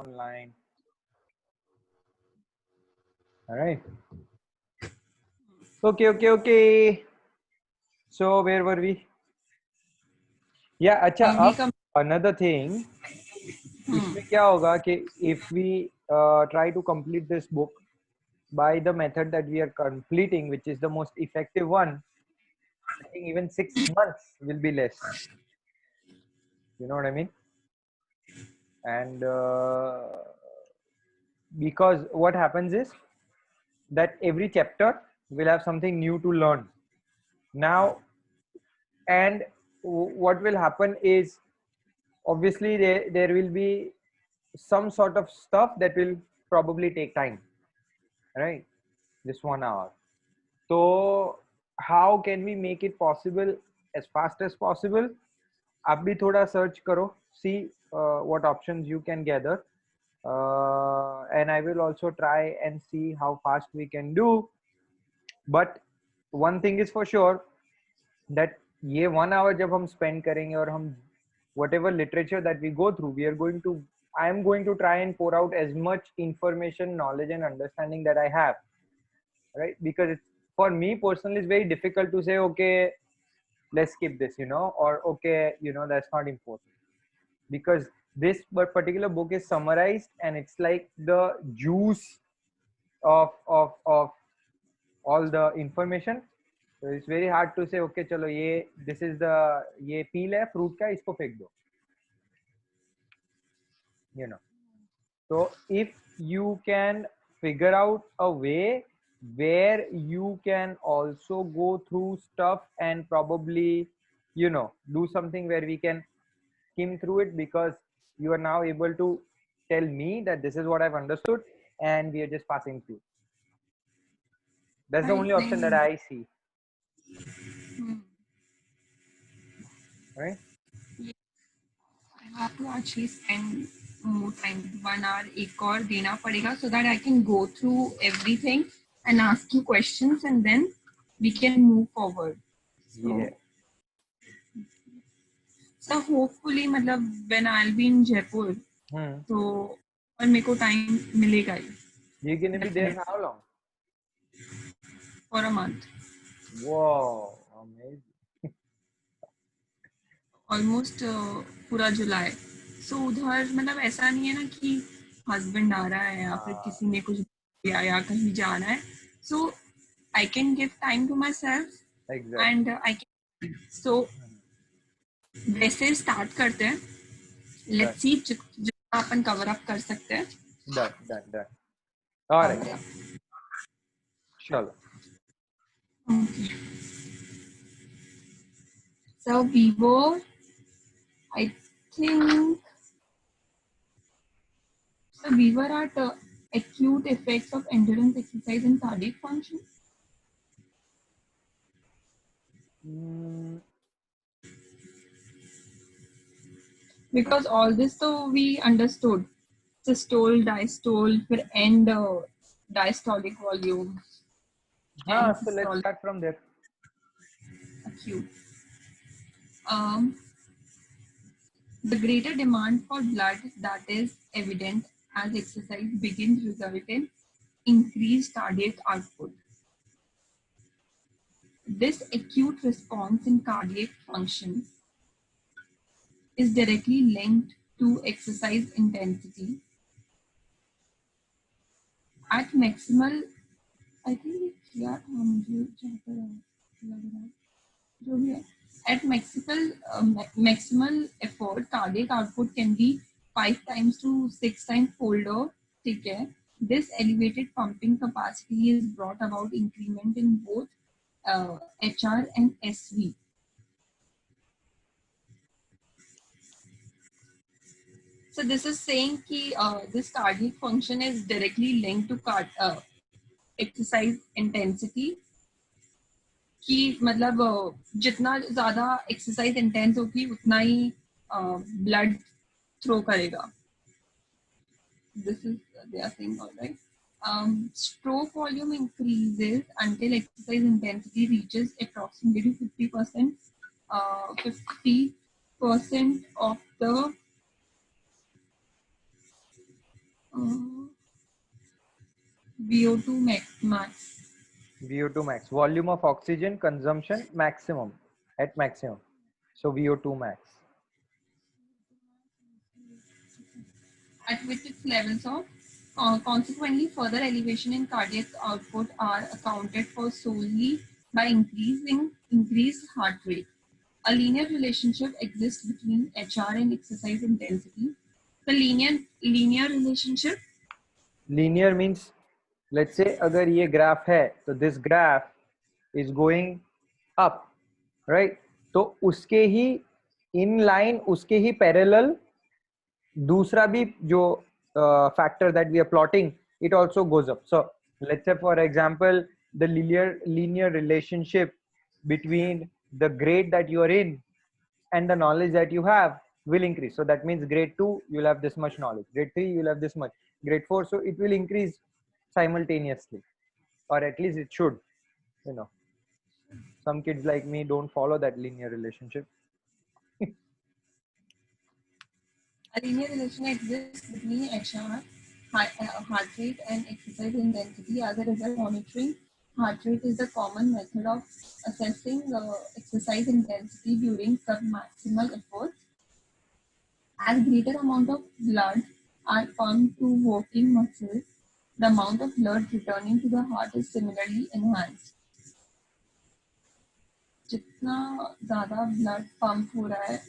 online. All right. Okay. So where were we? Yeah, अच्छा. अब another thing. इसमें क्या होगा कि if we try to complete this book by the method that we are completing, which is the most effective one, I think even 6 months will be less. You know what I mean? And because what happens is that every chapter will have something new to learn now, and what will happen is obviously there will be some sort of stuff that will probably take time, right? Just 1 hour. So how can we make it possible as fast as possible? आप भी थोड़ा search करो, see what options you can gather, and I will also try and see how fast we can do. But one thing is for sure that ये 1 hour जब हम spend करेंगे और हम whatever literature that we go through, I am going to try and pour out as much information, knowledge, and understanding that I have, right? Because it's, for me personally, it's very difficult to say, okay, let's skip this, or okay, that's not important, because this particular book is summarized and it's like the juice of all the information. So it's very hard to say, okay, chalo, this is ये peel है fruit का, इसको फेंक दो. So if you can figure out a way where you can also go through stuff and probably, do something where we can skim through it, because you are now able to tell me that this is what I've understood and we are just passing through. That's the only option that I see. Right? I have to actually spend more time, 1 hour एक और देना पड़ेगा, so that I can go through everything and ask you questions and then we can move forward. So, Yeah. So hopefully मतलब when I'll be in Jaipur, तो और मेरे को time मिलेगा ही. You're gonna be there for how long? For a month. Wow, amazing. Almost पूरा जुलाई. So उधर मतलब ऐसा नहीं है ना कि husband आ रहा है या फिर किसी ने कुछ किया या कहीं जाना है. So I can give time to myself. Exactly. And I can. So वैसे start करते हैं. Let's see जितना अपन cover up कर सकते हैं. Done. All right. Chalo. Okay. So we were, I think, so we were at acute effects of endurance exercise and cardiac function. Because all this so we understood. Systole, diastole, फिर end diastolic volume. So let's start from there. Acute. The greater demand for blood that is evident as exercise begins result in increased cardiac output. This acute response in cardiac functions is directly linked to exercise intensity. At maximal, I think at maximal effort, cardiac output can be 5 times to 6 times folder. This elevated pumping capacity is brought about increment in both HR and SV. So this is saying that this cardiac function is directly linked to exercise intensity. कि मतलब जितना ज़्यादा exercise intense होगी उतना ही blood throw करेगा. This is they are saying, all right. Stroke volume increases until exercise intensity reaches approximately 50%. 50% of the VO2 max. VO2 max, volume of oxygen consumption maximum, at maximum. So VO2 max. At which its levels of consequently further elevation in cardiac output are accounted for solely by increased heart rate. A linear relationship exists between HR and exercise intensity. The linear relationship. Linear means, let's say अगर ये graph है, तो this graph is going up, right? तो उसके ही in line, उसके ही parallel दूसरा भी जो factor that we are plotting, it also goes up. So let's say for example the linear relationship between the grade that you are in and the knowledge that you have will increase. So that means grade 2 you'll have this much knowledge, grade 3 you'll have this much, grade 4, so it will increase simultaneously, or at least it should, you know. Some kids like me don't follow that linear relationship. A linear relation exists between HR, heart rate, and exercise intensity. As a result, monitoring heart rate is a common method of assessing exercise intensity during submaximal efforts. As greater amount of blood are pumped to working muscles, the amount of blood returning to the heart is similarly enhanced. जितना ज़्यादा blood pump हो रहा है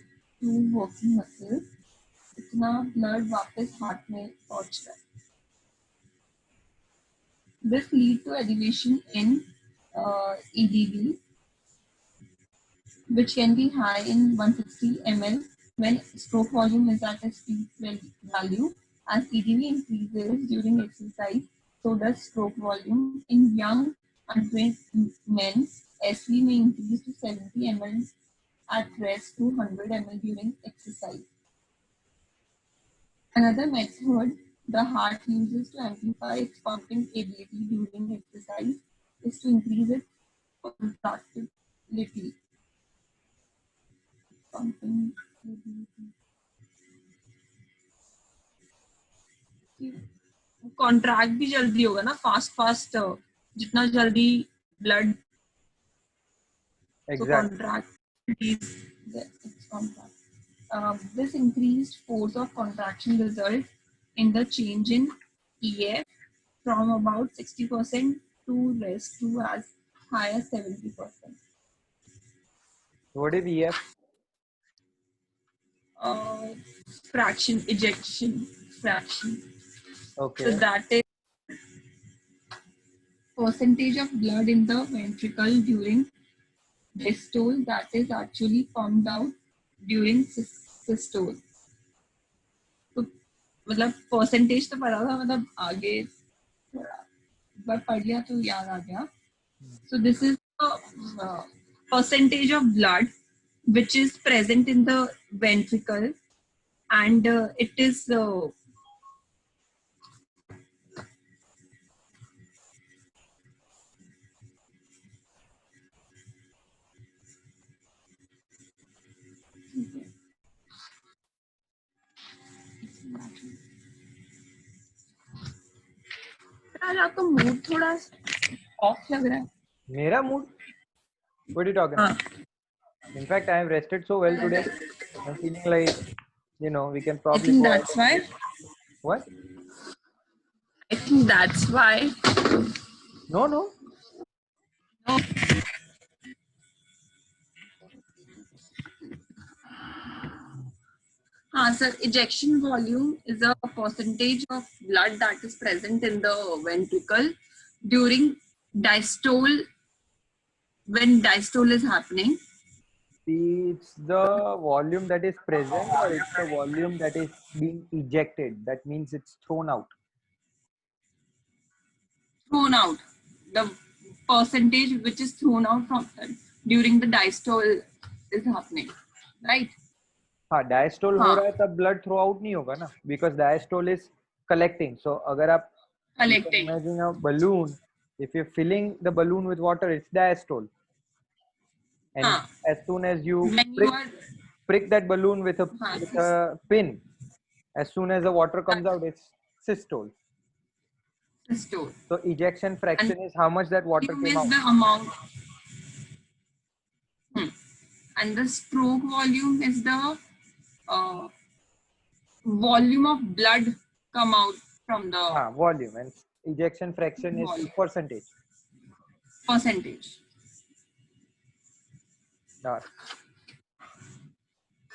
to working muscles, इतना blood वापस heart में पहुंच रहा है. This lead to elevation in EDB, which can be high in 160 ml when stroke volume is at its peak value. As EDB increases during exercise, so does stroke volume. In young untrained men, SV may increase to 70 ml at rest to 100 ml during exercise. Another method the heart uses to amplify its pumping ability during exercise is to increase its contractility. Pumping ability. Contract भी जल्दी होगा ना, fast जितना जल्दी blood this increased force of contraction results in the change in EF from about 60% to rest to as high as 70%. What is EF? Ejection fraction. Okay. So that is percentage of blood in the ventricle during diastole that is actually pumped out during systole. तो मतलब percentage तो पढ़ा था, मतलब आगे बार पढ़ लिया तो याद आ गया. So this is the percentage of blood which is present in the ventricle, and it is यार आपका मूड थोड़ा ऑफ लग रहा है. मेरा mood? What are you talking about? In fact, I have rested so well today. I'm feeling like, you know, we can probably. I think that's why. What? I think that's why. No. No. Sir, ejection volume is a percentage of blood that is present in the ventricle during diastole, when diastole is happening. It's the volume that is present, or it's the volume that is being ejected. That means it's thrown out. Thrown out. The percentage which is thrown out from during the diastole is happening, right? हाँ, diastole हो रहा है तब blood throw out नहीं होगा ना, because diastole is collecting. So अगर आप collecting, imagine a balloon, if you're filling the balloon with water, it's diastole. And as soon as you prick that balloon with a pin, as soon as the water comes out, it's Systole. Systole. So ejection fraction is how much that water Volume came is out. the amount. And the stroke volume is the volume of blood come out from the Volume, and ejection fraction is volume. percentage. Percentage.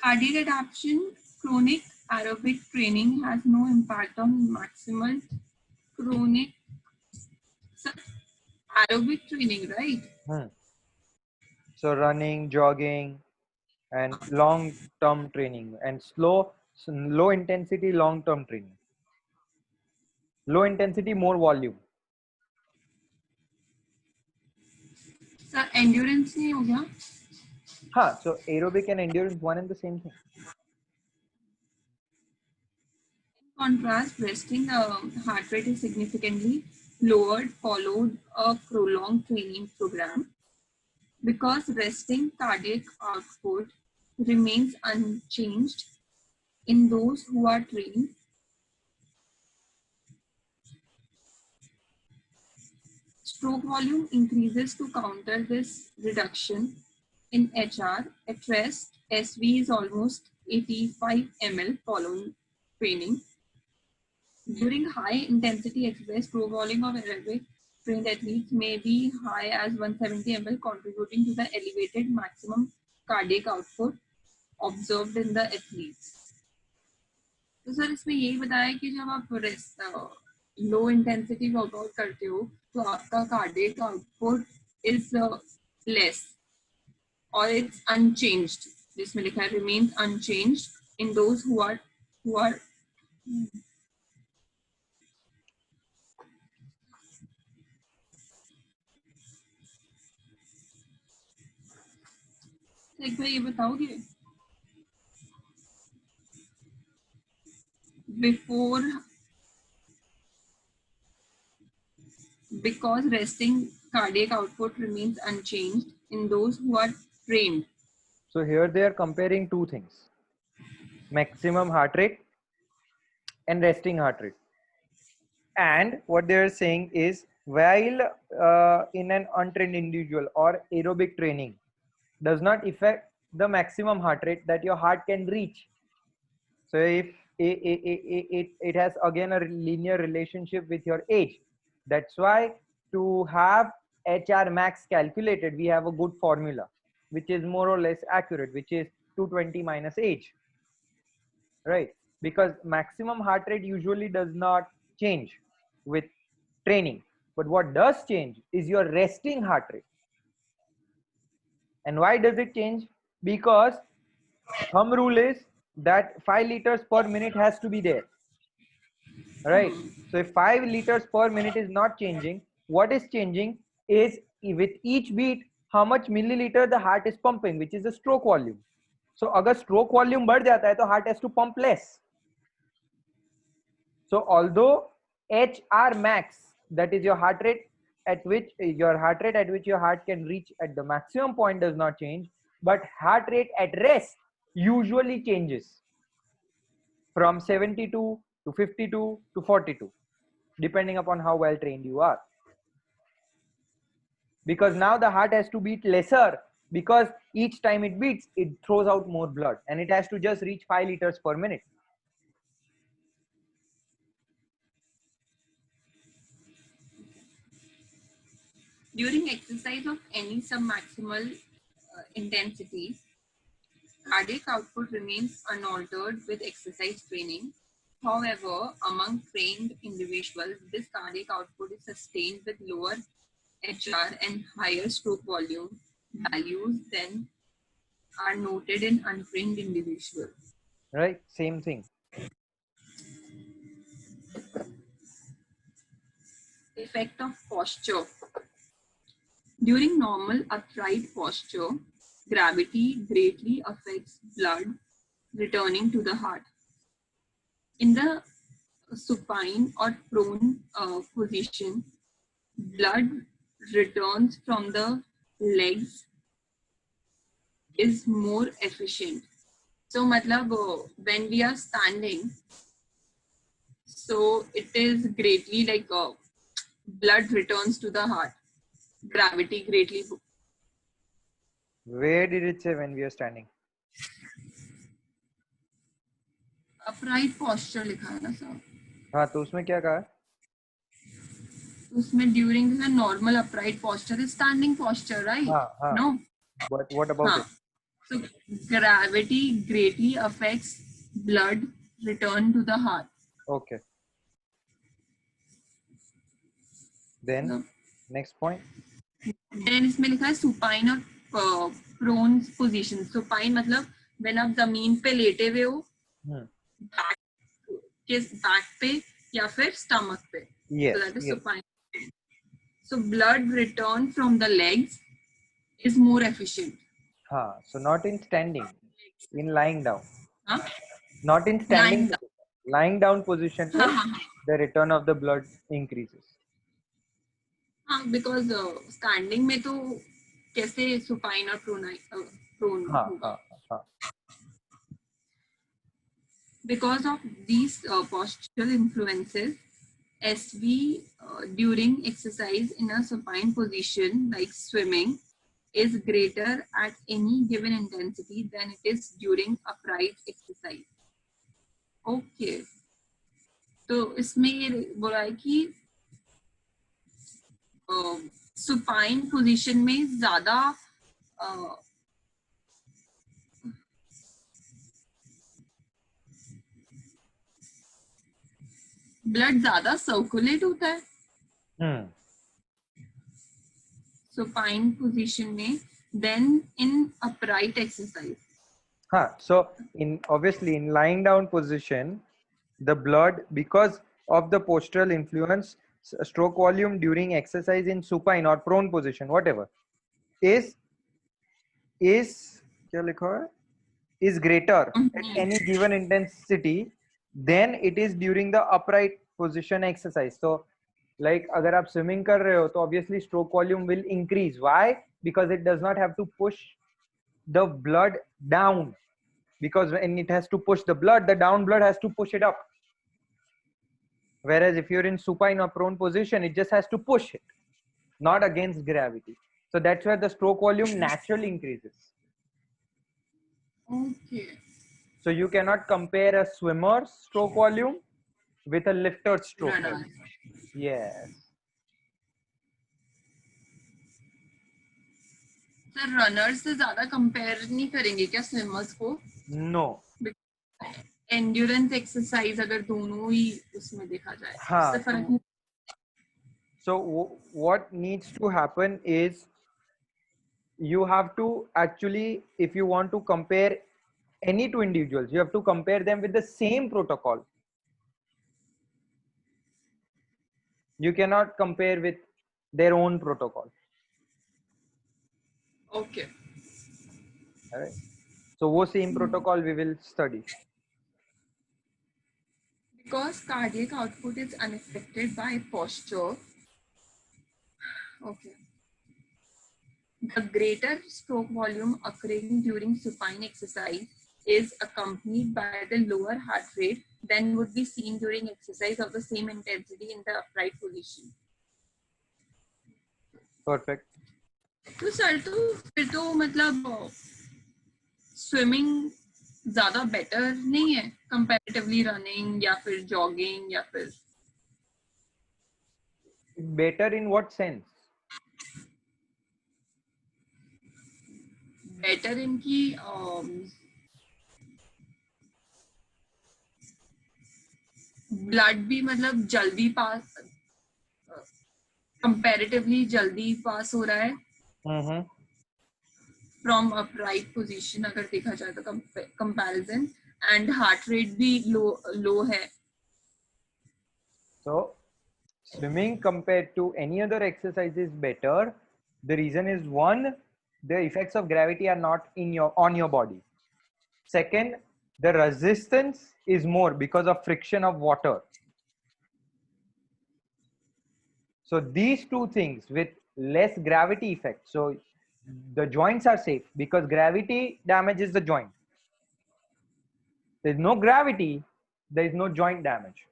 Cardiac adaptation, chronic aerobic training has no impact on maximal chronic aerobic training, right? So running, jogging, and long-term training, and low intensity long-term training. Low intensity, more volume. Sir, endurance नहीं हो गया? So aerobic and endurance one and the same thing. In contrast, resting heart rate is significantly lowered followed a prolonged training program because resting cardiac output remains unchanged in those who are trained. Stroke volume increases to counter this reduction in HR. At rest, SV is almost 85 ml following training. During high intensity exercise, stroke volume of aerobic trained athletes may be high as 170 ml, contributing to the elevated maximum cardiac output observed in the athletes. तो sir इसमें यही बताया कि जब आप low intensity workout करते हो तो आपका कार्डियक आउटपुट इज लेस और इट्स अनचेंज्ड, जिसमें लिखा है remains unchanged in those who are एक बार ये बताओगे before, because resting cardiac output remains unchanged in those who are trained. So here they are comparing two things: maximum heart rate and resting heart rate. And what they are saying is, while in an untrained individual or aerobic training does not affect the maximum heart rate that your heart can reach. So if it has again a linear relationship with your age. That's why to have HR max calculated, we have a good formula, which is more or less accurate, which is 220 minus age, right? Because maximum heart rate usually does not change with training, but what does change is your resting heart rate. And why does it change? Because thumb rule is that 5 liters per minute has to be there, right? So if 5 liters per minute is not changing, what is changing is with each beat how much milliliter the heart is pumping, which is the stroke volume. So agar stroke volume बढ़ जाता है तो heart has to pump less. So although HR max, that is your heart rate at which your heart can reach at the maximum point, does not change, but heart rate at rest usually changes from 72 to 52 to 42, depending upon how well trained you are. Because now the heart has to beat lesser, because each time it beats, it throws out more blood, and it has to just reach 5 liters per minute. During exercise of any submaximal intensity, cardiac output remains unaltered with exercise training. However, among trained individuals, this cardiac output is sustained with lower HR and higher stroke volume values than are noted in untrained individuals. Right? Same thing. Effect of posture. During normal upright posture, gravity greatly affects blood returning to the heart. In the supine or prone position, blood returns from the legs is more efficient. So, matlab, when we are standing, So it is greatly like blood returns to the heart. Gravity greatly. Where did it say when we are standing? Upright posture लिखा है ना sir. हाँ, तो उसमें क्या कहा है? उसमें during the normal upright posture is standing posture, right? हाँ. No. But what about it? So gravity greatly affects blood return to the heart. Okay. Then next point. Then इसमें लिखा है supine और prone position. Supine मतलब when आप जमीन पे लेटे हुए हो, back पे या फिर stomach पे. Yes. So that is supine. So blood return from the legs is more efficient. So not in standing, in lying down. Huh? Not in standing. Lying down position, the return of the blood increases. Because standing में तो कैसे supine और prone होगा. Because of these postural influences, SV during exercise in a supine position like swimming is greater at any given intensity than it is during upright exercise. Okay. तो इसमें ये बोला है कि supine position में ज़्यादा ब्लड ज़्यादा सर्कुलेट होता है supine position में than in upright exercise. So obviously in lying down position, the blood, because of the postural influence, stroke volume during exercise in supine or prone position, whatever, is क्या लिखा है? Is greater at any given intensity than it is during the upright position exercise. So like अगर आप swimming कर रहे हो तो obviously stroke volume will increase. Why? Because it does not have to push the blood down, because when it has to push the blood, the down blood has to push it up. Whereas if you're in supine or prone position, it just has to push it, not against gravity. So that's where the stroke volume naturally increases. Okay. So you cannot compare a swimmer's stroke volume with a lifter's stroke volume. Yes. Sir, runners से ज़्यादा compare नहीं करेंगे क्या swimmers को? No. Endurance exercise अगर दोनों ही उसमें देखा जाए, उससे फर्क नहीं. So what needs to happen is you have to actually, if you want to compare any two individuals, you have to compare them with the same protocol. You cannot compare with their own protocol. Okay. All right. So वो same protocol we will study. Because cardiac output is unaffected by posture. Okay. The greater stroke volume occurring during supine exercise is accompanied by the lower heart rate than would be seen during exercise of the same intensity in the upright position. Perfect. तो sir तो फिर तो मतलब swimming ज़्यादा better नहीं है comparatively running या फिर जॉगिंग या फिर better in what sense? Better इनकी ब्लड भी मतलब जल्दी पास कंपैरेटिवली जल्दी पास हो रहा है फ्रॉम अपराइट पोजीशन अगर देखा जाए तो कंपैरिजन एंड हार्ट रेट भी लो है. So swimming compared to any other exercise is better. The reason is, one, the effects of gravity are not on your body. Second, the resistance is more because of friction of water. So these two things with less gravity effect. So the joints are safe because gravity damages the joint. There's no gravity, there is no joint damage.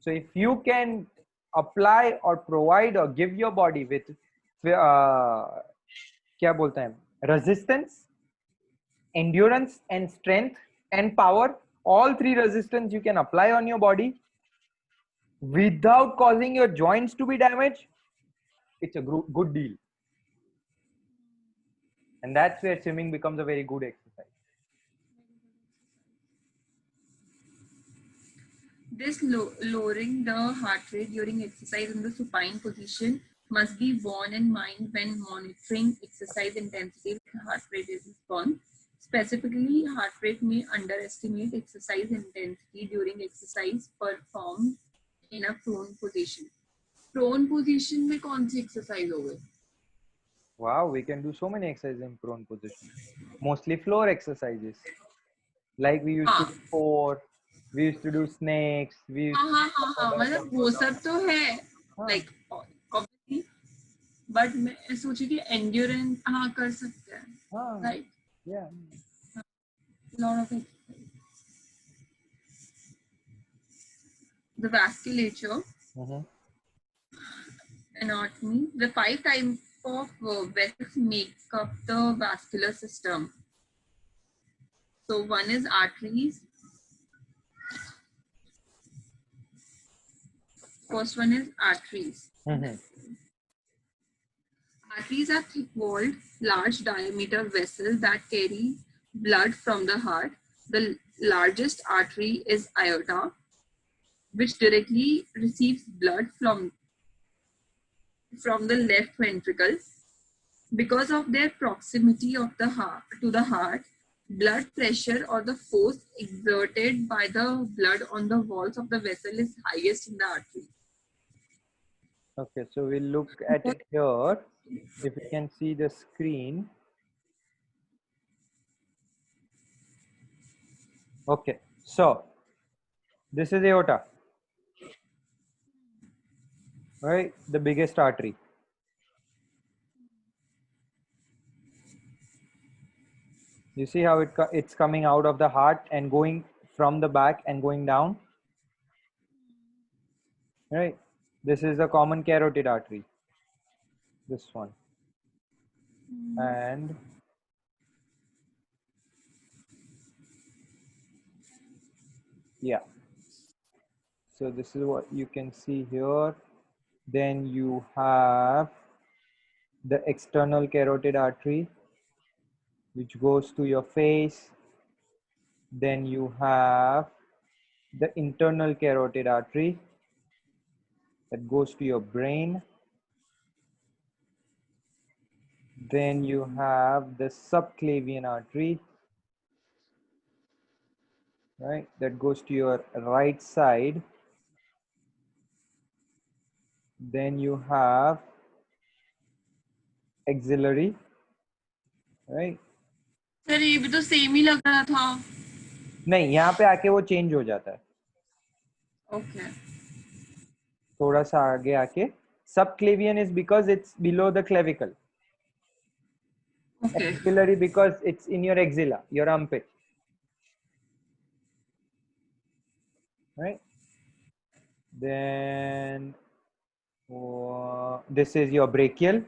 So if you can apply or provide or give your body with क्या बोलते हैं, resistance, endurance and strength and power, all three resistance you can apply on your body without causing your joints to be damaged, it's a good deal. And that's where swimming becomes a very good exercise. This lowering the heart rate during exercise in the supine position must be borne in mind when monitoring exercise intensity with heart rate response. Specifically, heart rate may underestimate exercise intensity during exercise performed in a prone position. Prone position में कौन सी exercise हो गई? Wow, we can do so many exercises in prone position. Mostly floor exercises. Like we used to do core, we used to do snakes, we used हाँ मतलब वो सब तो है like obviously, but मैं सोची कि endurance हाँ कर सकते हैं, right? Yeah. Lot of exercise. The vasculature, anatomy. The 5 types of vessels make up the vascular system. So one is arteries. First one is arteries. Arteries are thick-walled, large diameter vessels that carry blood from the heart. The largest artery is aorta, which directly receives blood from the left ventricle. Because of their proximity of the heart to the heart, blood pressure or the force exerted by the blood on the walls of the vessel is highest in the artery. Okay, so we'll look at it here. If you can see the screen. Okay, so this is aorta, right? The biggest artery. You see how it's coming out of the heart and going from the back and going down, right? This is the common carotid artery, this one. And yeah, so this is what you can see here. Then you have the external carotid artery, which goes to your face. Then you have the internal carotid artery that goes to your brain. Then you have the subclavian artery, right, that goes to your right side. Then you have axillary, right? Sir ये भी तो same ही लग रहा था. नहीं, यहाँ पे आके वो चेंज हो जाता है. Okay. थोड़ा सा आगे आके subclavian is because it's below the clavicle. Okay. Axillary because it's in your axilla, your armpit, right? Then this is your brachial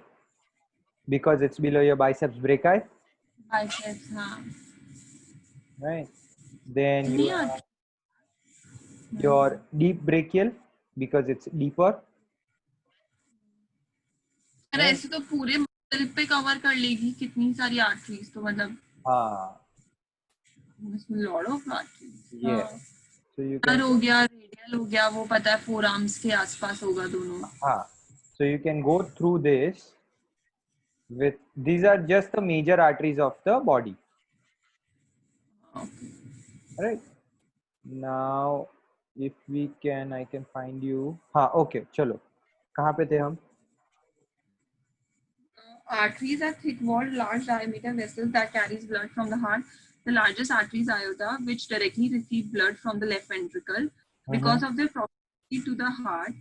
because it's below your biceps brachii, Biceps, हाँ. right? Then you नहीं have आती. your deep brachial because it's deeper. Sir ऐसे तो पूरे muscle पे cover कर लेगी कितनी सारी आर्टरीज, तो मतलब हाँ. lot of arteries. Yeah. So you sir can. हो गया, रेडियल हो गया, वो पता है फोर आर्म्स के आसपास होगा दोनों. हाँ. So you can go through this with, these are just the major arteries of the body. Okay. Right. Now, if we can, I can find you. हाँ, okay, चलो. कहाँ पे थे हम? Arteries are thick-walled, large diameter vessels that carries blood from the heart. The largest artery is aorta, which directly receives blood from the left ventricle. Because of their proximity to the heart,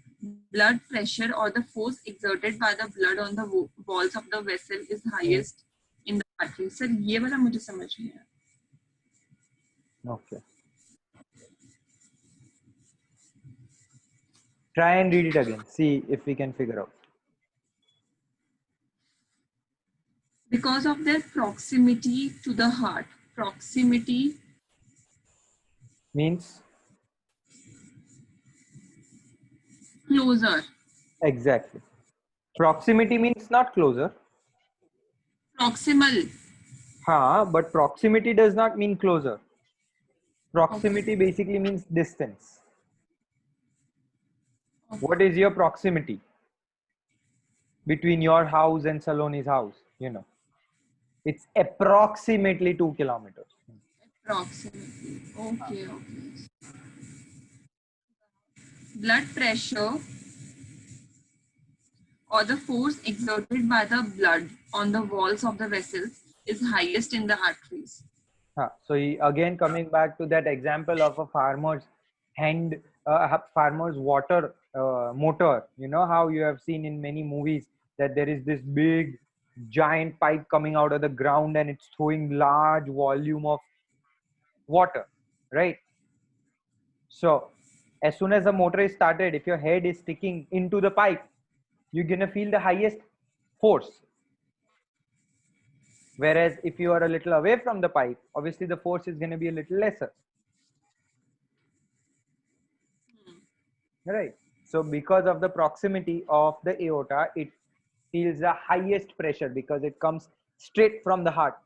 blood pressure or the force exerted by the blood on the walls of the vessel is highest in the artery. Sir, ये वाला मुझे समझ नहीं आया. Okay. Try and read it again. See if we can figure out. Because of their proximity to the heart. Proximity Means closer. exactly. Proximity means not closer. Proximal. But proximity does not mean closer. Proximity basically means distance. What is your proximity between your house and Saloni's house? You know, it's approximately 2 kilometers. Proximity. Okay. Blood pressure or the force exerted by the blood on the walls of the vessels is highest in the arteries. So again, coming back to that example of a farmer's farmer's water motor. You know how you have seen in many movies that there is this big giant pipe coming out of the ground and it's throwing large volume of water, right? So as soon as the motor is started, if your head is sticking into the pipe, you're gonna feel the highest force. Whereas if you are a little away from the pipe, obviously the force is gonna be a little lesser. Right. So because of the proximity of the aorta, it feels the highest pressure because it comes straight from the heart.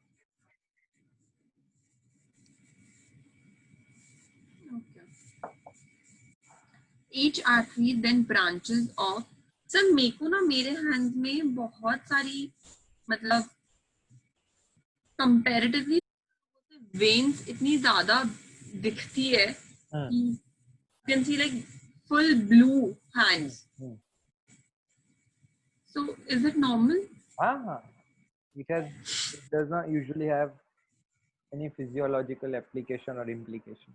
Each artery then branches off. Sir मेरे को ना मेरे hand में बहुत सारी मतलब comparatively veins इतनी ज्यादा दिखती है कि you can see like full blue hands. So is it normal? It does not usually have any physiological application or implication.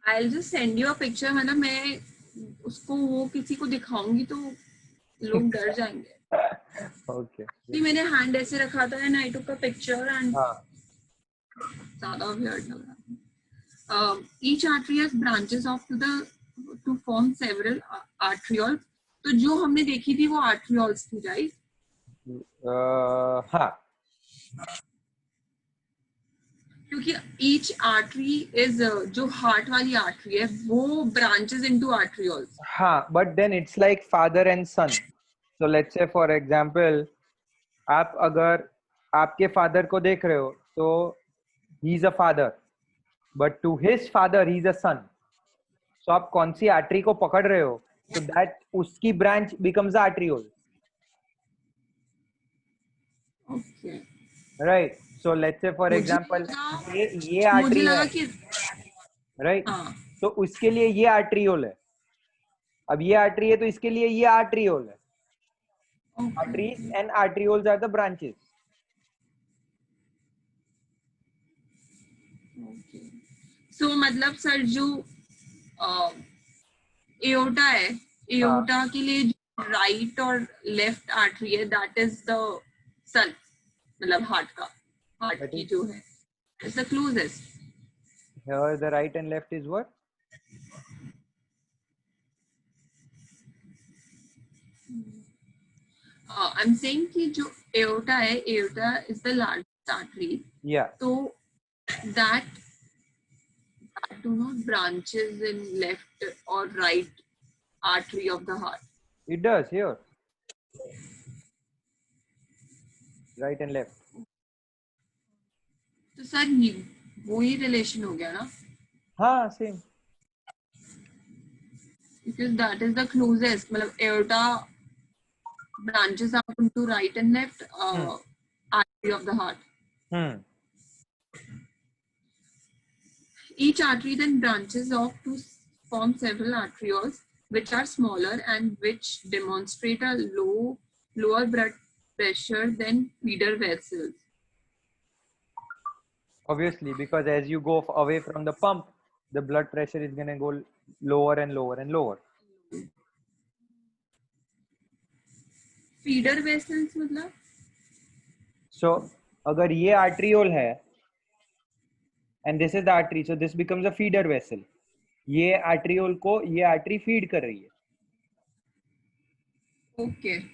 I'll just send you a picture. मतलब मैं उसको वो किसी को दिखाऊंगी तो लोग डर जाएंगे. Okay. मैंने हैंड ऐसे रखा था and I took a picture and ज्यादा weird लग रहा. Each artery has branches off to form several arterioles. तो जो हमने देखी थी वो arterioles थी, right? क्योंकि each artery is जो heart वाली artery है वो branches into arterioles. But then it's like father and son. So let's say for example, आप अगर आपके father को देख रहे हो तो he is a father, but to his father he is a son. So आप कौन सी artery को पकड़ रहे हो, so that उसकी branch becomes the arteriole. Okay. Right. So let's say for example, ये artery है, right? तो उसके लिए ये arteriole है. अब ये artery है तो इसके लिए ये arteriole है. Arteries and arterioles are the branches. Okay. So मतलब सर जो aorta है, aorta के लिए right और left artery है, that is the sun, मतलब heart की जो है, is the closest. Here the right and left is what? I'm saying कि जो aorta है, aorta is the largest artery. Yeah. So that do not branches in left or right artery of the heart. It does here. Right and left. तो sir वो ही relation हो गया ना? Same. Because that is the closest. मतलब aorta branches out into right and left artery of the heart. Each artery then branches off to form several arterioles, which are smaller and which demonstrate a lower blood pressure than feeder vessels. Obviously, because as you go away from the pump, the blood pressure is going to go lower and lower and lower. Feeder vessels मतलब? So, अगर ये arteriole है, and this is the artery, so this becomes a feeder vessel. ये arteriole को ये artery feed कर रही है. Okay.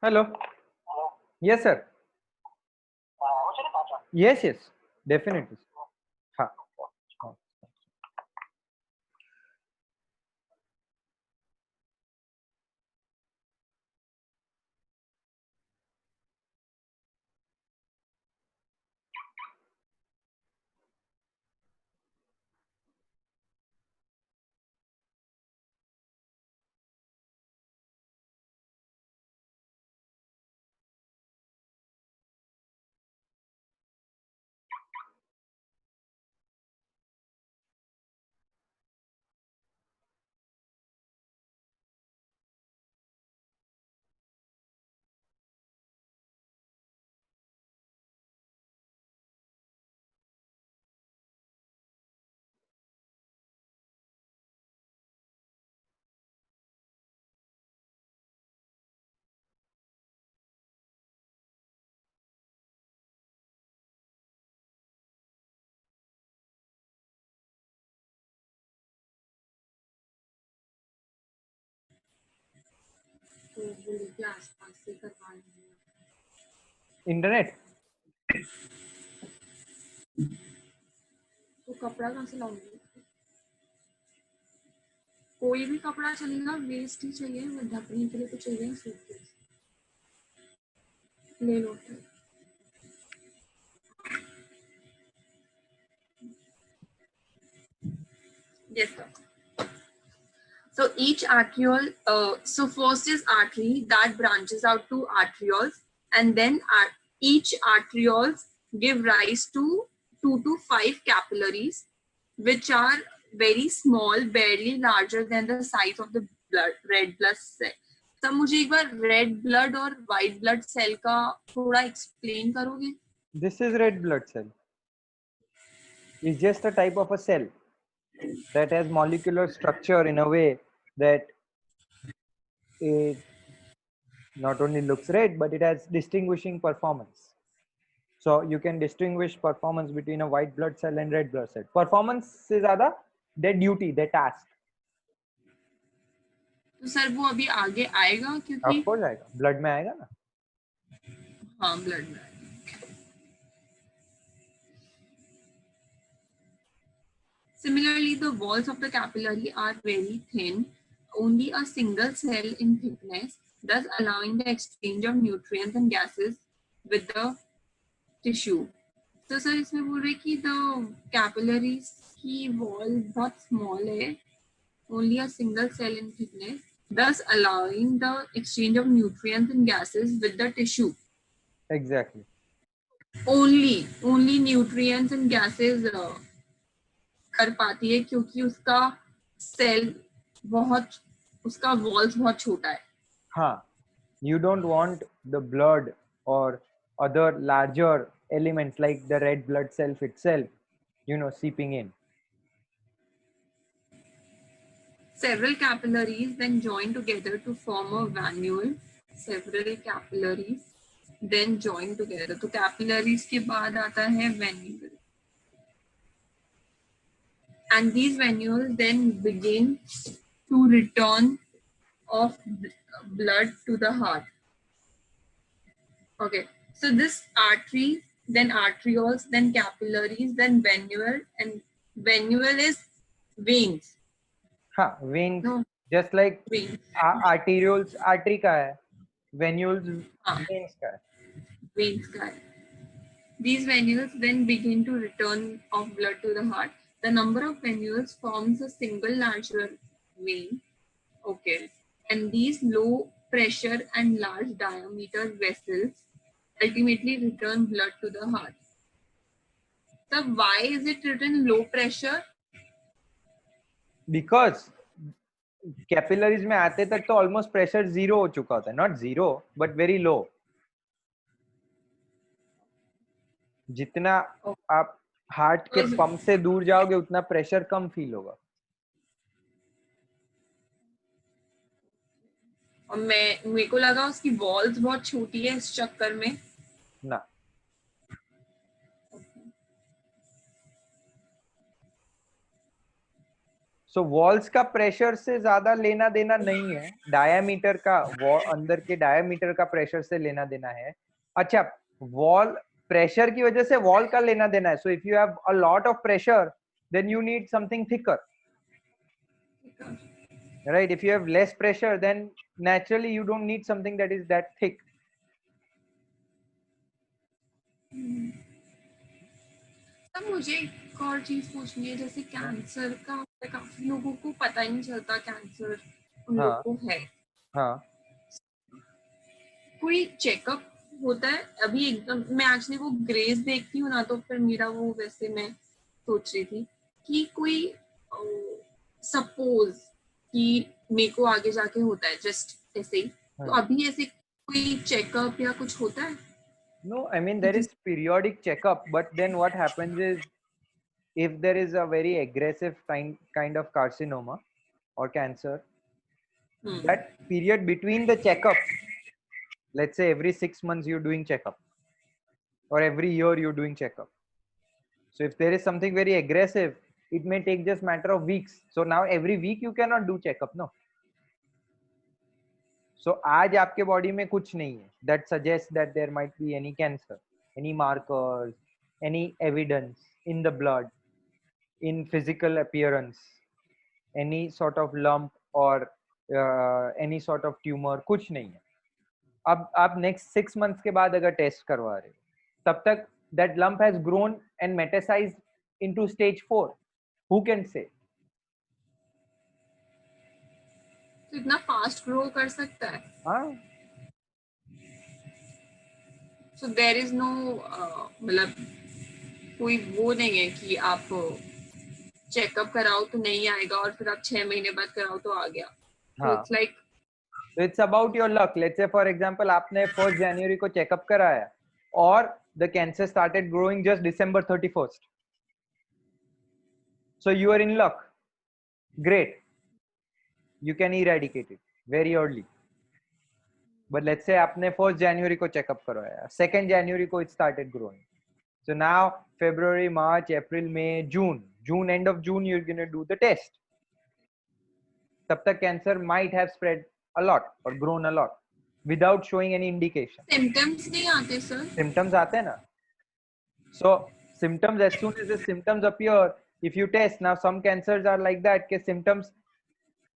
Hello. Yes, sir. Yes, yes. Definitely. Ha. Ha. तो बोले कि आसपास से करवा लेंगे। इंटरनेट तो कपड़ा कहाँ से लाऊंगी? कोई भी कपड़ा चलेगा, वेस्ट ही चाहिए, वो ढकने के लिए तो चाहिए सूटकेस। ले लो फिर। Yes, sir. So each arteriole, so first is artery that branches out to arterioles, and then each arterioles give rise to 2 to 5 capillaries, which are very small, barely larger than the size of the red blood cell. तब मुझे एक बार red blood और white blood cell का थोड़ा explain करोगे? This is red blood cell. It's just a type of a cell that has molecular structure in a way that it not only looks red, but it has distinguishing performance. So you can distinguish performance between a white blood cell and red blood cell. Performance से ज़्यादा their duty, their task. तो sir वो अभी आगे आएगा क्योंकि Of course आएगा, blood में आएगा ना. हाँ ब्लड में। Similarly, the walls of the capillary are very thin, only a single cell in thickness, thus allowing the exchange of nutrients and gases with the tissue. तो सर इसमें बोल रहे कि the capillaries की wall बहुत small है, only a single cell in thickness, thus allowing the exchange of nutrients and gases with the tissue. Exactly. Only nutrients and gases कर पाती है क्योंकि उसका सेल बहुत, उसका वॉल्स बहुत छोटा है. हाँ, you don't want the blood or other larger elements like the red blood cell itself, seeping in. Several capillaries then join together to form a venule. Several capillaries then join together. तो capillaries के बाद आता है venule. And these venules then begin to return of blood to the heart. Okay, so this artery, then arterioles, then capillaries, then venule, and venule is veins. हाँ, veins, No, just like veins. arterioles artery का है, venules हाँ, veins का है. veins का है. These venules then begin to return of blood to the heart. The number of venules forms a single larger vein. Okay, and these low pressure and large diameter vessels ultimately return blood to the heart. So why is it written low pressure? Because capillaries में आते तक तो almost pressure zero हो चुका होता है, not zero but very low. जितना आप हार्ट के पंप से दूर जाओगे उतना प्रेशर कम फील होगा. और मेरे को लगा उसकी वॉल्स बहुत छोटी है इस चक्कर में ना. सो वॉल्स का प्रेशर से ज्यादा लेना देना नहीं है, डायामीटर का, अंदर के डायामीटर का प्रेशर से लेना देना है. अच्छा, वॉल प्रेशर की वजह से वॉल का लेना देना है. So if you have a lot of pressure then you need something thicker, right? If you have less pressure then naturally you don't need something that is that thick. तब मुझे एक और चीज पूछनी है, जैसे कैंसर का काफी लोगों को पता ही नहीं चलता कैंसर उन हाँ, लोगों को है. हाँ. कोई चेकअप होता है? अभी एकदम मैं एक्चुअली वो ग्रेस देखती हूँ ना, तो फिर मेरा वो वैसे मैं सोच रही थी कि कोई सपोज कि मेरे को आगे जाके होता है जस्ट ऐसे ही, तो अभी ऐसे कोई चेकअप या कुछ होता है? No, I mean there is periodic checkup, but then what happens is if there is a very aggressive kind of carcinoma or cancer, that period between the checkups, let's say every 6 months you're doing checkup or every year you're doing checkup. So if there is something very aggressive, it may take just matter of weeks. So now every week you cannot do checkup, no. So आज आपके body में कुछ नहीं है that suggests that there might be any cancer, any markers, any evidence in the blood, in physical appearance, any sort of lump or any sort of tumor, कुछ नहीं है. अब आप next 6 months के बाद अगर टेस्ट करवा रहे हो तब तक that lump has grown and metastasized into stage 4. Who can say? तो इतना फास्ट ग्रो कर सकता है? हाँ. सो देयर इज नो मतलब कोई वो नहीं है कि आप चेकअप कराओ तो नहीं आएगा और फिर आप 6 महीने बाद कराओ तो आ गया. So हाँ. it's like It's about your luck. Let's say for example आपने 1st January को चेकअप कराया और the cancer started growing just December 31st. So you are in luck. Great. You can eradicate it very early. But let's say आपने 1st January को checkup करवाया, 2nd January को it started growing. So now February, March, April, May, June, end of June you're going to do the test. तब तक cancer might have spread a lot or grown a lot without showing any indication. symptoms नहीं आते sir? Symptoms आते हैं ना. So symptoms, as soon as the symptoms appear, if you test, now some cancers are like that कि symptoms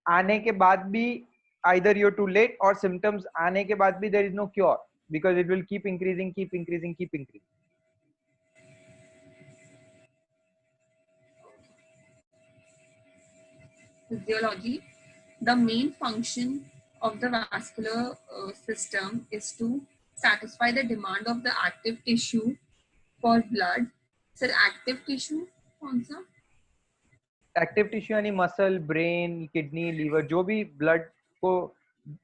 आने के बाद भी either you're too late or symptoms आने के बाद भी there is no cure because it will keep increasing. Physiology. The main function of the vascular system is to satisfy the demand of the active tissue for blood. Sir, active tissue कौन सा? Active tissue यानी muscle, brain, kidney, liver, जो भी blood को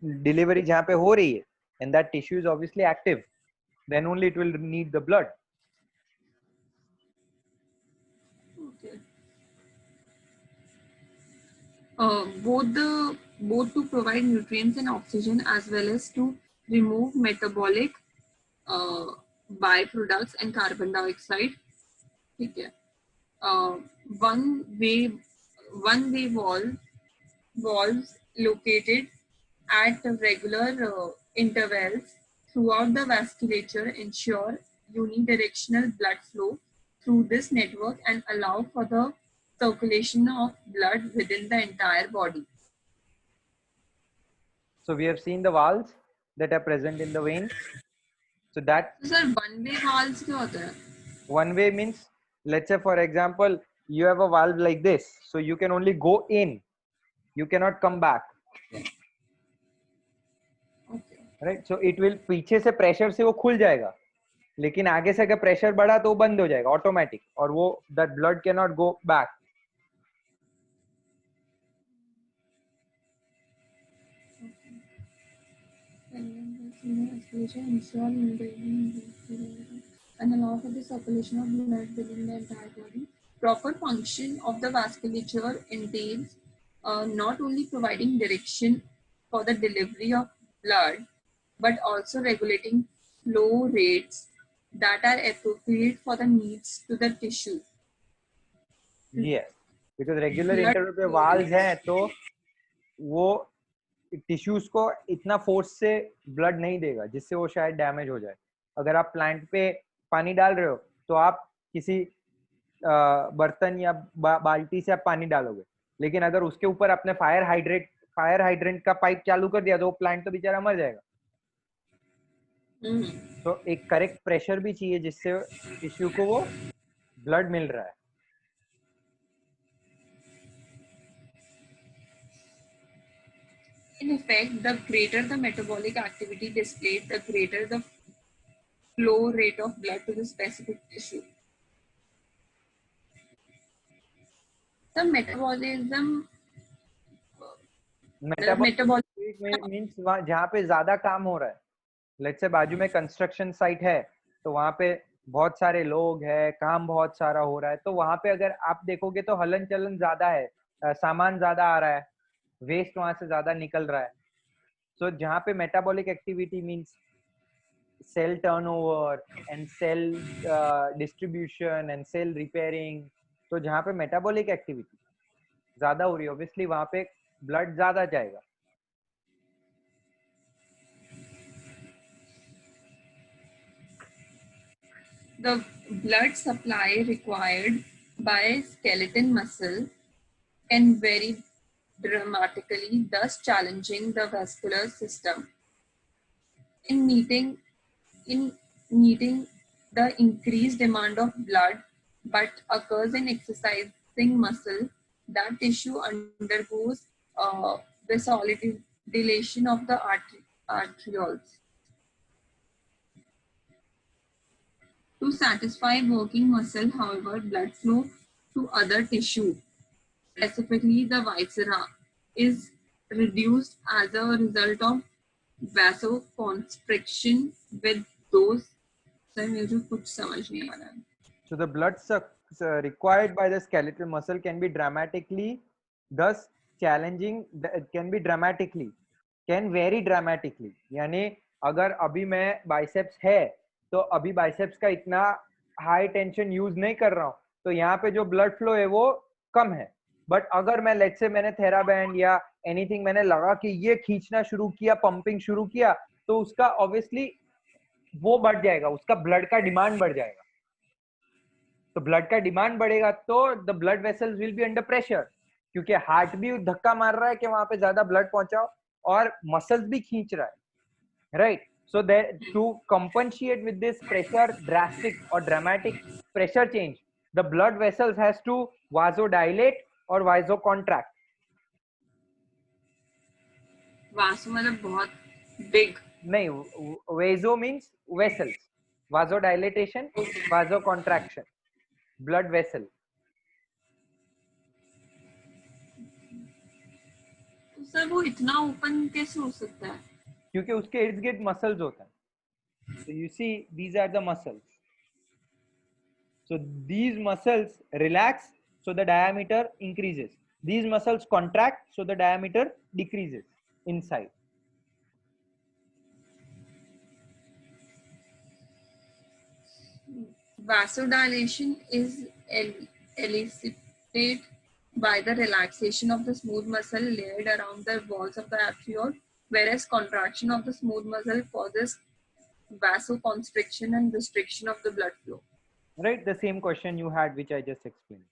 delivery जहाँ पे हो रही है, and that tissue is obviously active, then only it will need the blood. Okay. Both to provide nutrients and oxygen as well as to remove metabolic byproducts and carbon dioxide. ठीक है. One way valves located at regular intervals throughout the vasculature ensure unidirectional blood flow through this network and allow for the circulation of blood within the entire body. So we have seen the valves that are present in the veins. So that So sir, one way valves क्या होता है? one way means, let's say for example you have a valve like this, so you can only go in, you cannot come back. Okay. Right? So it will, पीछे से pressure से वो खुल जाएगा, लेकिन आगे से अगर प्रेशर बढ़ा तो वो बंद हो जाएगा ऑटोमेटिक, और वो that blood cannot go back. And allow for the circulation of blood within the entire body. Proper function of the vasculature entails not only providing direction for the delivery of blood, but also regulating flow rates that are appropriate for the needs to the tissue. Yes, because regular Blood interval पे valve हैं तो वो tissues को इतना force से blood नहीं देगा जिससे वो शायद डैमेज हो जाए. अगर आप प्लांट पे पानी डाल रहे हो तो आप किसी बर्तन या बाल्टी से आप पानी डालोगे, लेकिन अगर उसके ऊपर आपने फायर हाइड्रेंट का पाइप चालू कर दिया तो वो प्लांट तो बेचारा मर जाएगा. तो एक करेक्ट प्रेशर भी चाहिए जिससे टिश्यू को वो ब्लड मिल रहा है. In effect, the greater the metabolic activity displayed, the greater the flow rate of blood to the specific tissue. The metabolism means जहाँ पे ज्यादा काम हो रहा है, लेट्स से बाजू में कंस्ट्रक्शन साइट है तो वहाँ पे बहुत सारे लोग हैं, काम बहुत सारा हो रहा है, तो वहाँ पे अगर आप देखोगे तो हलन चलन ज्यादा है, सामान ज्यादा आ रहा है, वेस्ट वहां से ज्यादा निकल रहा है. सो जहाँ पे metabolic activity means cell turnover and cell distribution and cell repairing, तो जहाँ पे मेटाबॉलिक एक्टिविटी ज्यादा हो रही है ऑब्वियसली वहाँ पे ब्लड ज्यादा जाएगा. the blood supply required by skeletal muscle can vary dramatically, thus challenging the vascular system in meeting in meeting the increased demand of blood, but occurs in exercising muscle. That tissue undergoes vasodilation of the arterioles. To satisfy working muscle, however, blood flow to other tissue, specifically the viscera, is reduced as a result of vasoconstriction with those. Sir मुझे कुछ समझ नहीं आ रहा है. So the blood required by the skeletal muscle can be dramatically, thus challenging. It can be dramatically, can vary dramatically. यानी अगर अभी मैं बाइसेप्स है तो अभी बाइसेप्स का इतना हाई टेंशन यूज नहीं कर रहा हूँ, तो यहाँ पे जो ब्लड फ्लो है वो कम है. बट अगर मैं लेट्स से मैंने थेराबैंड या एनीथिंग मैंने लगा कि ये खींचना शुरू किया, पंपिंग शुरू किया, तो उसका ऑब्वियसली वो बढ़ जाएगा, उसका ब्लड का डिमांड बढ़ जाएगा. तो ब्लड का डिमांड बढ़ेगा तो the blood vessels will be under pressure, क्योंकि हार्ट भी धक्का मार रहा है कि वहां पे ज्यादा ब्लड पहुंचाओ और मसल्स भी खींच रहा है, right. So that to compensate with this pressure drastic or dramatic pressure change, the blood vessels has to vasodilate or vasocontract. वासो मतलब बहुत big. नहीं, vaso means vessels, vasodilatation, vasocontraction, blood vessel. तो सर वो इतना ओपन कैसे हो सकता है? क्योंकि उसके इर्द गिर्द मसल्स होता है. So you see, these are the muscles. So these muscles relax, so the diameter increases. These muscles contract, so the diameter decreases inside. Vasodilation is elicited by the relaxation of the smooth muscle layered around the walls of the arteriole, whereas contraction of the smooth muscle causes vasoconstriction and restriction of the blood flow. Right, the same question you had, which I just explained.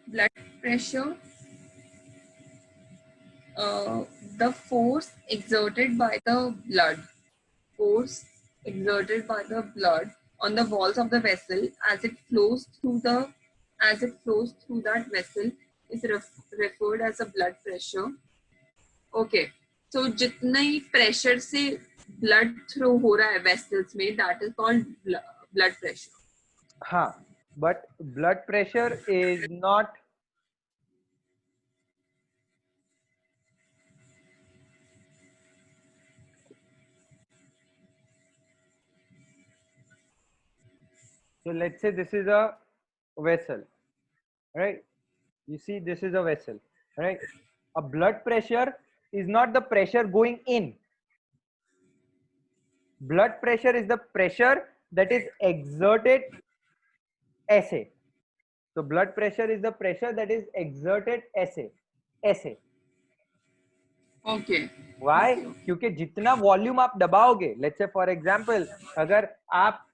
Blood pressure, the force exerted by the blood on the walls of the vessel as it flows through that vessel is referred as a blood pressure. Okay, so जितना ही pressure से blood throw हो रहा है vessels में, that is called blood pressure. हाँ, but blood pressure is not so let's say this is a vessel, right? You see, this is a vessel, right? A blood pressure is not the pressure going in. Blood pressure is the pressure that is exerted ऐसे. So blood pressure is the pressure that is exerted ऐसे. Okay. Why? क्योंकि जितना volume आप दबाओगे, let's say for example, अगर आप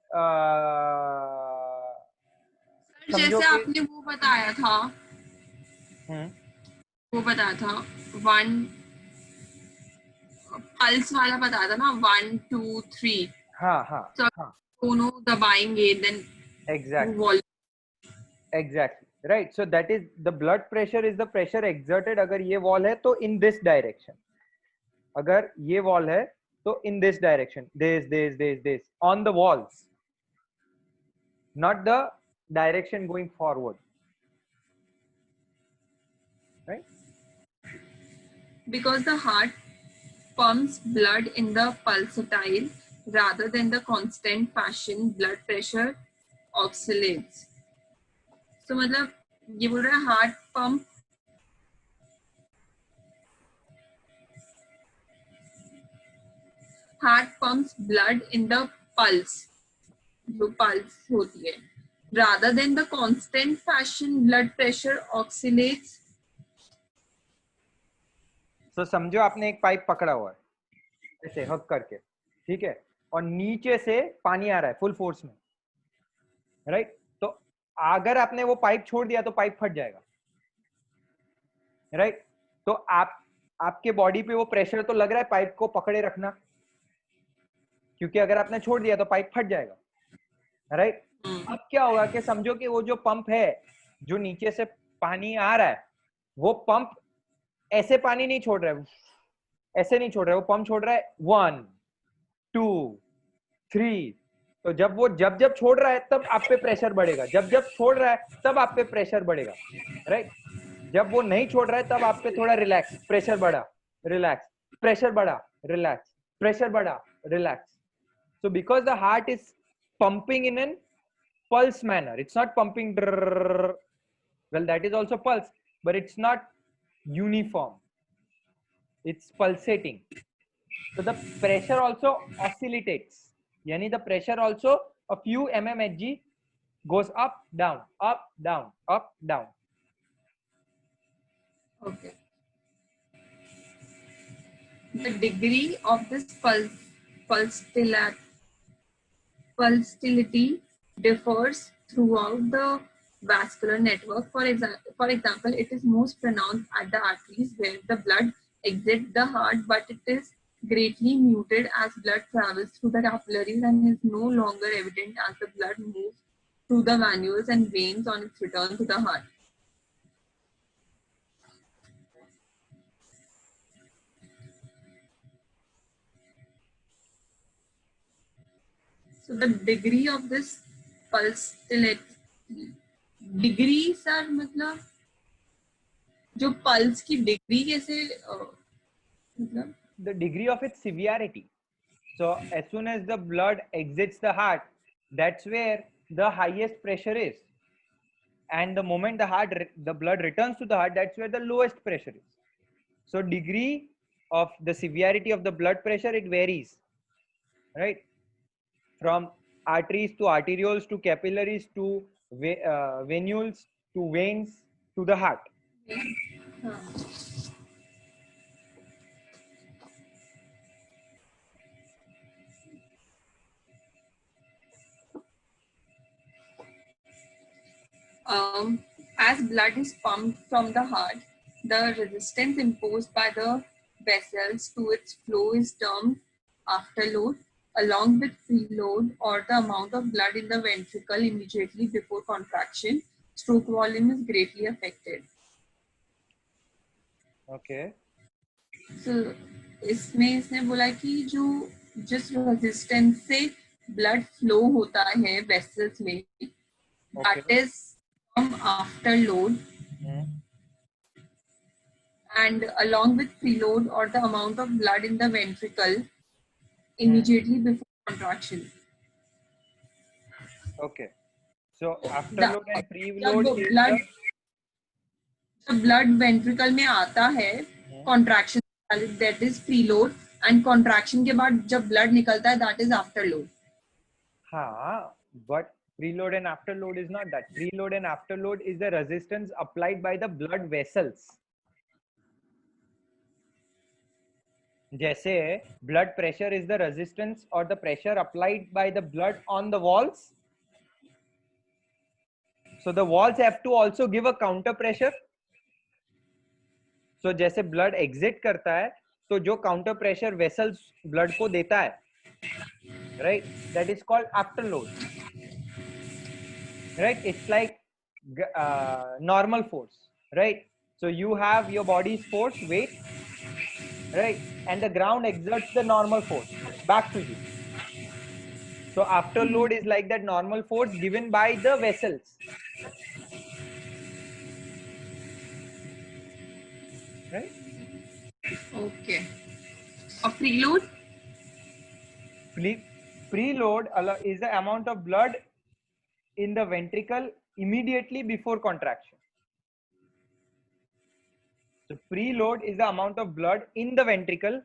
जैसे आपने वो बताया था, वन पल्स वाला बताया था ना, 1 2 3. हाँ. दोनों दबाएंगे then exactly right. So that is the blood pressure is the pressure exerted. अगर ये wall है तो in this direction, अगर ये wall है तो in this direction, this on the walls, not the direction going forward, right? Because the heart pumps blood in the pulsatile rather than the constant fashion, blood pressure oscillates. So मतलब ये बोल रहा है heart pumps blood in the pulse, जो pulse होती है, rather than the constant fashion, blood pressure oscillates. So समझो आपने एक पाइप पकड़ा हुआ है ऐसे हक करके, ठीक है? और नीचे से पानी आ रहा है फुल फोर्स में, राइट? तो अगर आपने वो पाइप छोड़ दिया तो पाइप फट जाएगा, राइट? तो आपके बॉडी पे वो प्रेशर तो लग रहा है पाइप को पकड़े रखना, क्योंकि अगर आपने छोड़ दिया तो पाइप फट जाएगा, राइट? अब क्या होगा कि समझो कि वो जो पंप है जो नीचे से पानी आ रहा है, वो पंप ऐसे पानी नहीं छोड़ रहा है, ऐसे नहीं छोड़ रहा है, वो पंप छोड़ रहा है 1 2 3। तो जब जब छोड़ रहा है तब आप पे प्रेशर बढ़ेगा, जब जब छोड़ रहा है तब आप पे प्रेशर बढ़ेगा, राइट? जब वो नहीं छोड़ रहा है तब आप पे थोड़ा रिलैक्स, प्रेशर बढ़ा, रिलैक्स, प्रेशर बढ़ा, रिलैक्स, प्रेशर बढ़ा, relax. So because the heart is pumping in an pulse manner, it's not pumping drrrr. Well, that is also pulse, but it's not uniform, it's pulsating. So the pressure also oscillates, yani the pressure also a few mmHg goes up down, up down, up down. Okay. The degree of this pulsatility differs throughout the vascular network. For example, it is most pronounced at the arteries where the blood exits the heart, but it is greatly muted as blood travels through the capillaries and is no longer evident as the blood moves through the venules and veins on its return to the heart. So the degree of this pulsatility, degree sir मतलब जो pulse की degree कैसे मतलब The degree of its severity. So as soon as the blood exits the heart, that's where the highest pressure is, and the moment the blood returns to the heart, that's where the lowest pressure is. So degree of the severity of the blood pressure, it varies, right? From arteries to arterioles to capillaries to venules to veins to the heart. As blood is pumped from the heart, the resistance imposed by the vessels to its flow is termed afterload, along with preload or the amount of blood in the ventricle immediately before contraction. Stroke volume is greatly affected. Okay. So, इसमें इसने बोला कि जो जिस resistance से blood flow होता है vessels में, that is from afterload, and along with preload or the amount of blood in the ventricle immediately before contraction. Okay. So afterload and preload जब is blood ventricle में आता है contraction, that is preload, and contraction के बाद जब blood निकलता है, that is afterload. हाँ, but preload and afterload is not that. Preload and afterload is the resistance applied by the blood vessels. जैसे blood pressure is the resistance or the pressure applied by the blood on the walls. So the walls have to also give a counter pressure. So जैसे blood exit करता है, तो जो counter pressure vessels blood को देता है, right? That is called afterload. Right? It's like normal force, right? So you have your body's force, weight, right? And the ground exerts the normal force back to you. So afterload is like that normal force given by the vessels. Right? Okay. A preload? Preload is the amount of blood in the ventricle immediately before contraction. So preload is the amount of blood in the ventricle,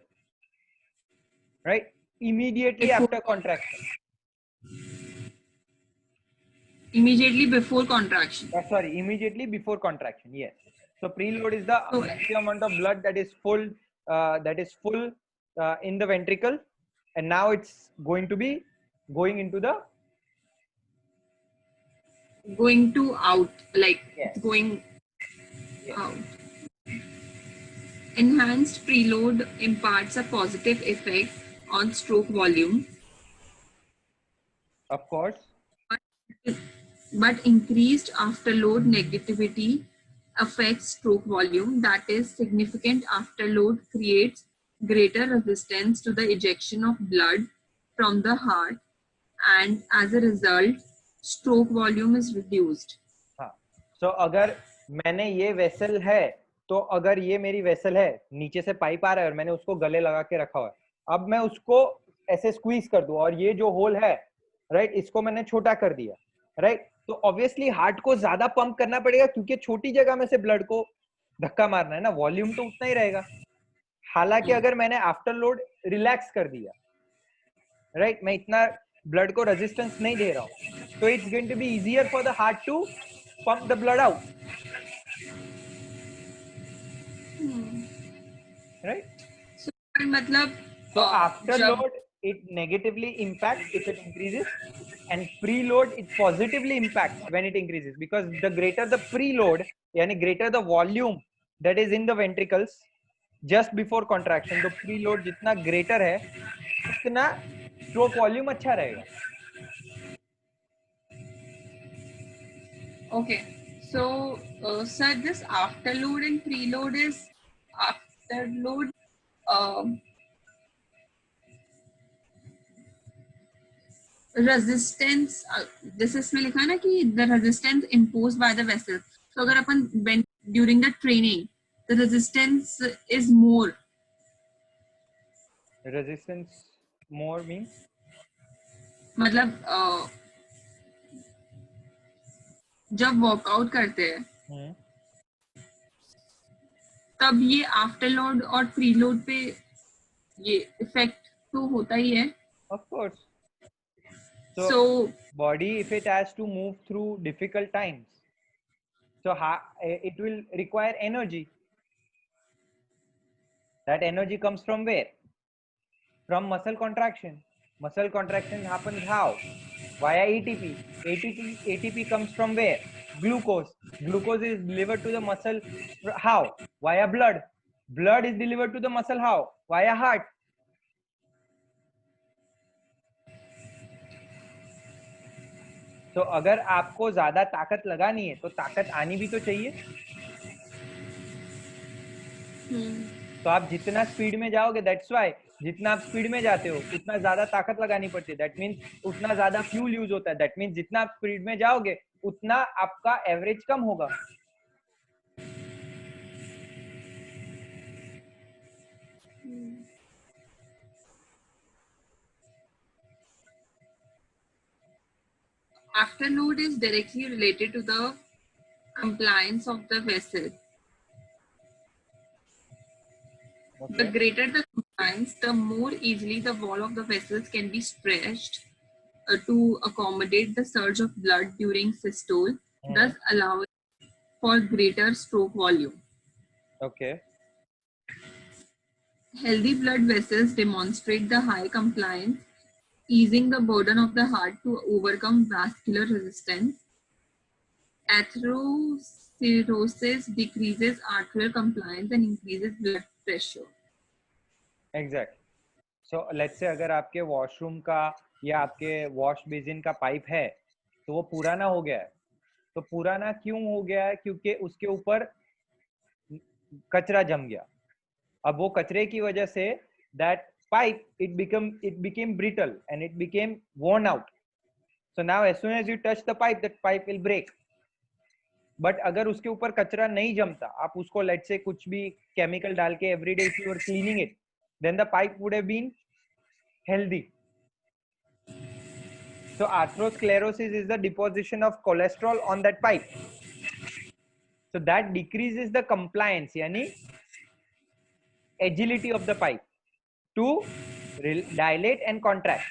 right? Immediately after contraction. Immediately before contraction. Sorry, immediately before contraction. Yes. So preload is the amount of blood that is full in the ventricle, and now it's going to be going into the Going to out, like yes. going Yes. out. Enhanced preload imparts a positive effect on stroke volume, Of course. but increased afterload negativity affects stroke volume. That is, significant afterload creates greater resistance to the ejection of blood from the heart, and as a result, stroke volume is reduced. हाँ. So अगर मैंने ये vessel है, तो अगर ये मेरी vessel है, नीचे से पाइप आ रहा है और मैंने उसको गले लगा के रखा हुआ है, अब मैं उसको ऐसे स्क्वीज कर दूं और ये जो होल है, राइट, इसको मैंने छोटा कर दिया, राइट, तो ऑब्वियसली हार्ट को ज्यादा पंप करना पड़ेगा क्योंकि छोटी जगह में से ब्लड को धक्का मारना है ना, वॉल्यूम तो उतना ही रहेगा. हालांकि अगर मैंने आफ्टर लोड रिलैक्स कर दिया, राइट, मैं इतना ब्लड को रेजिस्टेंस नहीं दे रहा हूं, तो it's going to be easier for the heart to pump the blood out, right. So, मतलब So after जब load it negatively impacts if it increases, and preload it positively impacts when it increases, because the greater the preload, yani greater the volume that is in the ventricles just before contraction, तो preload जितना greater है उतना stroke volume अच्छा रहेगा. Okay, so sir, this afterload and preload is afterload. Resistance, this इसमें लिखा है ना कि the resistance imposed by the vessel. So अगर अपन when during the training, the resistance is more. Resistance more means मतलब जब वर्कआउट करते हैं तब ये आफ्टरलोड और प्रीलोड पे ये इफेक्ट तो होता ही है. of course. So body, if it has to move through difficult times, so it will require energy. That energy comes from where? From muscle contraction. Muscle contraction happens how? Via ATP. ATP comes from where? Glucose. Glucose is delivered to the muscle how? Via blood. Blood is delivered to the muscle how? Via heart. तो अगर आपको ज्यादा ताकत लगानी है तो ताकत आनी भी तो चाहिए. तो आप जितना स्पीड में जाओगे, दैट्स व्हाई जितना आप स्पीड में जाते हो उतना ज्यादा ताकत लगानी पड़ती है. दैट मीन्स उतना ज्यादा फ्यूल यूज होता है. दैट मीन्स जितना आप स्पीड में जाओगे उतना आपका एवरेज कम होगा. afterload is directly related to the compliance of the vessel. Okay. The greater the compliance, the more easily the wall of the vessels can be stretched to accommodate the surge of blood during systole, thus allowing for greater stroke volume. Okay. Healthy blood vessels demonstrate the high compliance, easing the burden of the heart to overcome vascular resistance. Atherosclerosis decreases arterial compliance and increases blood pressure. Exactly. So let's say अगर आपके washroom का या आपके wash basin का pipe है तो वो पुराना हो गया है. तो पुराना क्यों हो गया है? क्योंकि उसके ऊपर कचरा जम गया. अब वो कचरे की वजह से that pipe it became brittle and it became worn out. So now as soon as you touch the pipe, that pipe will break. But अगर उसके ऊपर कचरा नहीं जमता, आप उसको let's say कुछ भी केमिकल डाल के everyday if you were cleaning it, then the pipe would have been healthy. So atherosclerosis is the deposition of cholesterol on that pipe. So that decreases the compliance, yani agility of the pipe to dilate and contract.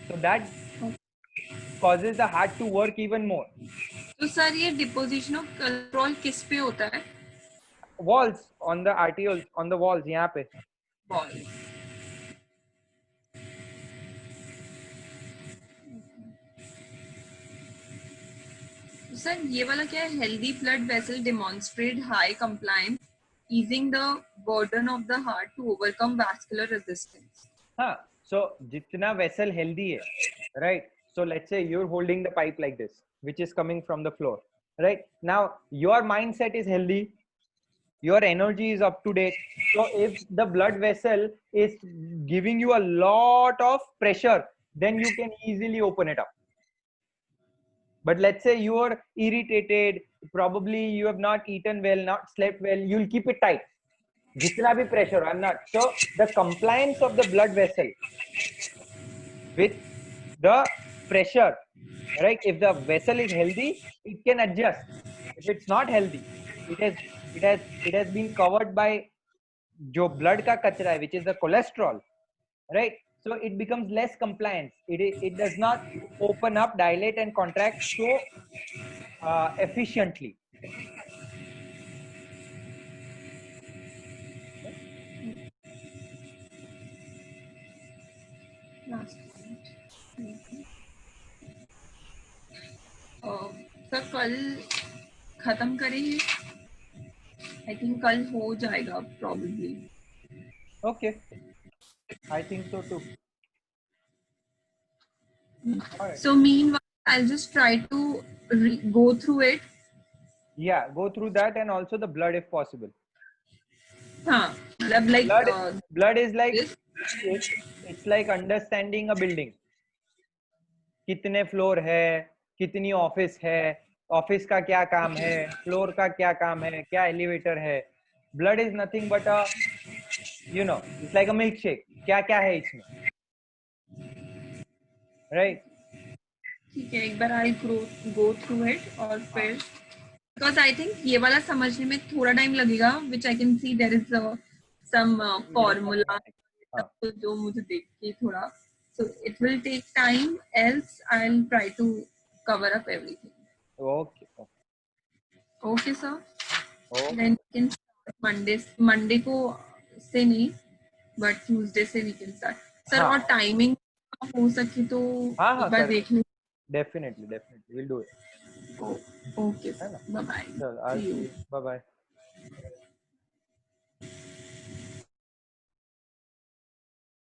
So that causes the heart to work even more. तो sir ये deposition of cholesterol किस पे होता है? Walls, on the arterioles, on the walls यहाँ पे. ball. Sir ये वाला क्या है? Healthy blood vessel demonstrate high compliance, easing the burden of the heart to overcome vascular resistance. हाँ, so जितना vessel healthy है, right? So let's say you're holding the pipe like this, which is coming from the floor, right? Now your mindset is healthy, your energy is up to date. So if the blood vessel is giving you a lot of pressure, then you can easily open it up. But let's say you are irritated, probably you have not eaten well, not slept well, you'll keep it tight. Jitna bhi pressure, I'm not. So the compliance of the blood vessel with the pressure, right? If the vessel is healthy, it can adjust. If it's not healthy, it has been covered by जो blood का कचरा है, which is the cholesterol, right? So it becomes less compliance. It does not open up, dilate, and contract so efficiently. Last point. Sir कल खत्म करेंगे? I think कल हो जाएगा probably. Okay, I think so too. Alright. So meanwhile, I'll just try to go through it. Yeah, go through that and also the blood if possible. हाँ, like blood is like this. it's like understanding a building. कितने floor है, कितनी office है, office का क्या काम है, floor का क्या काम है, क्या एलिवेटर है. Blood is nothing but a you know it's like a milk shake. क्या क्या है इसमें, राइट? ठीक है, एक बार आई गो थ्रू इट और फिर बिकॉज आई थिंक ये वाला समझने में थोड़ा टाइम लगेगा, which I can see there is some formula जो मुझे देख के थोड़ा, so it will take time, else I'll try to cover up everything. Okay sir. Okay. Then we can start Monday को से नहीं but Tuesday से we can start. सर और टाइमिंग हो सके तो एक बार देख लें. Definitely we'll do it. Okay sir, bye bye. Bye bye.